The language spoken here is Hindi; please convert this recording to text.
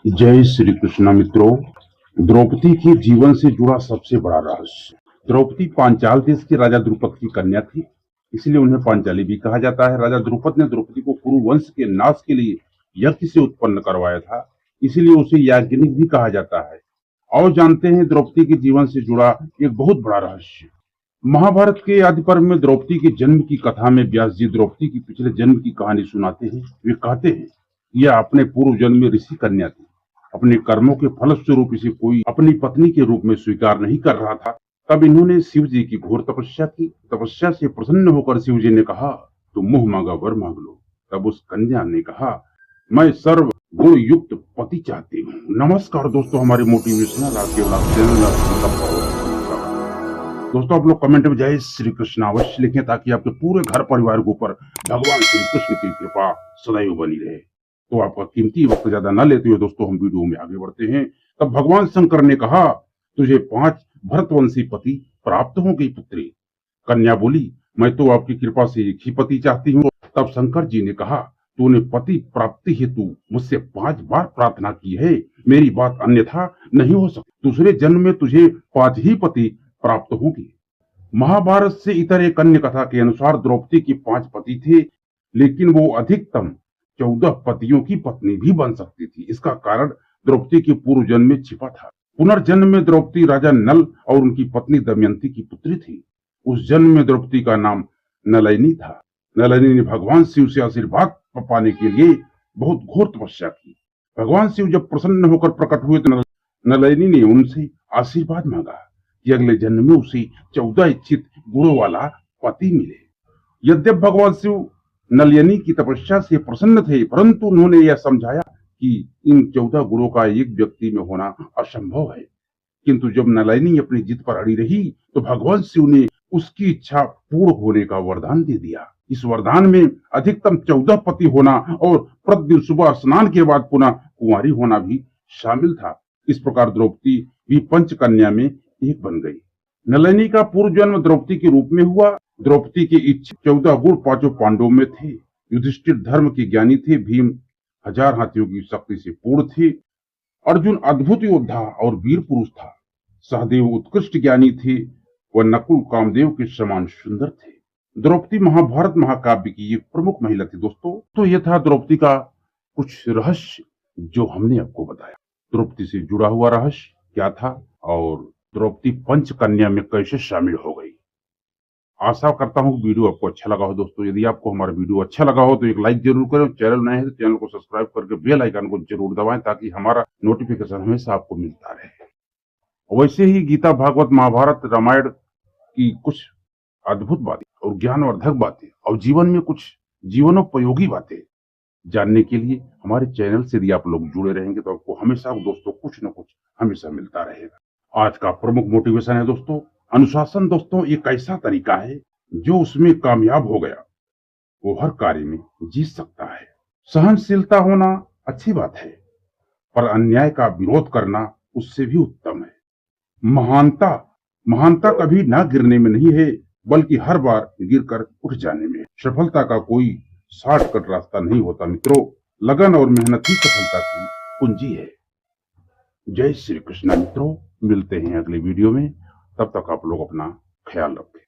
जय श्री कृष्ण मित्रों। द्रौपदी के जीवन से जुड़ा सबसे बड़ा रहस्य। द्रौपदी पांचाल देश के राजा द्रुपद की कन्या थी, इसलिए उन्हें पांचाली भी कहा जाता है। राजा द्रुपद ने द्रौपदी को कुरु वंश के नाश के लिए यज्ञ से उत्पन्न करवाया था, इसलिए उसे याज्ञनिक भी कहा जाता है। और जानते हैं द्रौपदी के जीवन से जुड़ा एक बहुत बड़ा रहस्य। महाभारत के आदि पर्व में द्रौपदी के जन्म की कथा में व्यास जी द्रौपदी की पिछले जन्म की कहानी सुनाते हैं। वे कहते हैं, यह अपने पूर्व जन्म में ऋषि कन्या थी। अपने कर्मों के फलस्वरूप इसे कोई अपनी पत्नी के रूप में स्वीकार नहीं कर रहा था। तब इन्होंने शिव जी की घोर तपस्या की। तपस्या से प्रसन्न होकर शिव जी ने कहा, तुम मुंह मांगा वर मांग लो। तब उस कन्या ने कहा, मैं सर्व गुण युक्त पति चाहती हूँ। नमस्कार दोस्तों, हमारे मोटिवेशनल आपके चैनल दोस्तों, आप लोग कमेंट में जय श्री कृष्ण अवश्य लिखें, ताकि आपके पूरे घर परिवार के ऊपर भगवान श्री कृष्ण की कृपा सदैव बनी रहे। तो आपका कीमती वक्त ज्यादा न लेते हुए दोस्तों हम वीडियो में आगे बढ़ते हैं। तब भगवान शंकर ने कहा, तुझे 5 भरतवंशी पति प्राप्त होंगे पुत्री। कन्या बोली, मैं तो आपकी कृपा से एक ही पति चाहती हूँ। तब शंकर जी ने कहा, तूने पति प्राप्ति हेतु मुझसे 5 बार प्रार्थना की है, मेरी बात अन्यथा नहीं हो सकती। दूसरे जन्म में तुझे 5 ही पति प्राप्त होंगे। महाभारत से इतर एक अन्य कथा के अनुसार द्रौपदी के 5 पति थे, लेकिन वो अधिकतम 14 पतियों की पत्नी भी बन सकती थी। इसका कारण द्रौपदी के पूर्व जन्म में छिपा था। पुनर्जन्म में द्रौपदी राजा नल और उनकी पत्नी दमयंती की पुत्री थी। उस जन्म में द्रौपदी का नाम नलैनी था। नलैनी ने भगवान शिव से आशीर्वाद पाने के लिए बहुत घोर तपस्या की। भगवान शिव जब प्रसन्न होकर प्रकट हुए तो नलैनी ने उनसे आशीर्वाद मांगा कि अगले जन्म में उसे 14 इच्छित गुणों वाला पति मिले। यद्यप भगवान शिव नलयनी की तपस्या से प्रसन्न थे, परंतु उन्होंने यह समझाया कि इन 14 गुणों का एक व्यक्ति में होना असंभव है। किंतु जब नलयनी अपनी जिद पर अड़ी रही तो भगवान शिव ने उसकी इच्छा पूर्ण होने का वरदान दे दिया। इस वरदान में अधिकतम 14 पति होना और प्रतिदिन सुबह स्नान के बाद पुनः कुंवारी होना भी शामिल था। इस प्रकार द्रौपदी भी पंचकन्या में एक बन गई। नलैनी का पूर्व जन्म द्रौपदी के रूप में हुआ। द्रौपदी के इच्छित 14 गुण 5 पांडवों में थे। युधिष्ठिर धर्म के ज्ञानी थे। भीम 1000 हाथियों की शक्ति से पूर्ण थे। अर्जुन अद्भुत योद्धा और वीर पुरुष था। सहदेव उत्कृष्ट ज्ञानी थे। वह नकुल कामदेव के समान सुंदर थे। द्रौपदी महाभारत महाकाव्य की एक प्रमुख महिला थी दोस्तों। तो यह था द्रौपदी का कुछ रहस्य जो हमने आपको बताया। द्रौपदी से जुड़ा हुआ रहस्य क्या था और द्रौपदी पंचकन्या में कैसे शामिल हो गई। आशा करता हूँ वीडियो आपको अच्छा लगा हो दोस्तों। यदि आपको हमारा वीडियो अच्छा लगा हो तो एक लाइक जरूर करें। चैनल नए हैं तो चैनल को सब्सक्राइब करके बेल आइकन को जरूर दबाएं, ताकि हमारा नोटिफिकेशन हमेशा आपको मिलता रहे। वैसे ही गीता, भागवत, महाभारत, रामायण की कुछ अद्भुत बातें और ज्ञानवर्धक बातें और जीवन में कुछ जीवनोपयोगी बातें जानने के लिए हमारे चैनल से यदि आप लोग जुड़े रहेंगे तो आपको हमेशा दोस्तों कुछ न कुछ हमेशा मिलता रहेगा। आज का प्रमुख मोटिवेशन है दोस्तों, अनुशासन दोस्तों एक ऐसा तरीका है जो उसमें कामयाब हो गया वो हर कार्य में जीत सकता है। सहनशीलता होना अच्छी बात है, पर अन्याय का विरोध करना उससे भी उत्तम है। महानता महानता कभी ना गिरने में नहीं है, बल्कि हर बार गिरकर उठ जाने में। सफलता का कोई शॉर्टकट रास्ता नहीं होता मित्रों, लगन और मेहनत ही सफलता की कुंजी है। जय श्री कृष्ण मित्रों, मिलते हैं अगले वीडियो में। तब तक आप लोग अपना ख्याल रखें।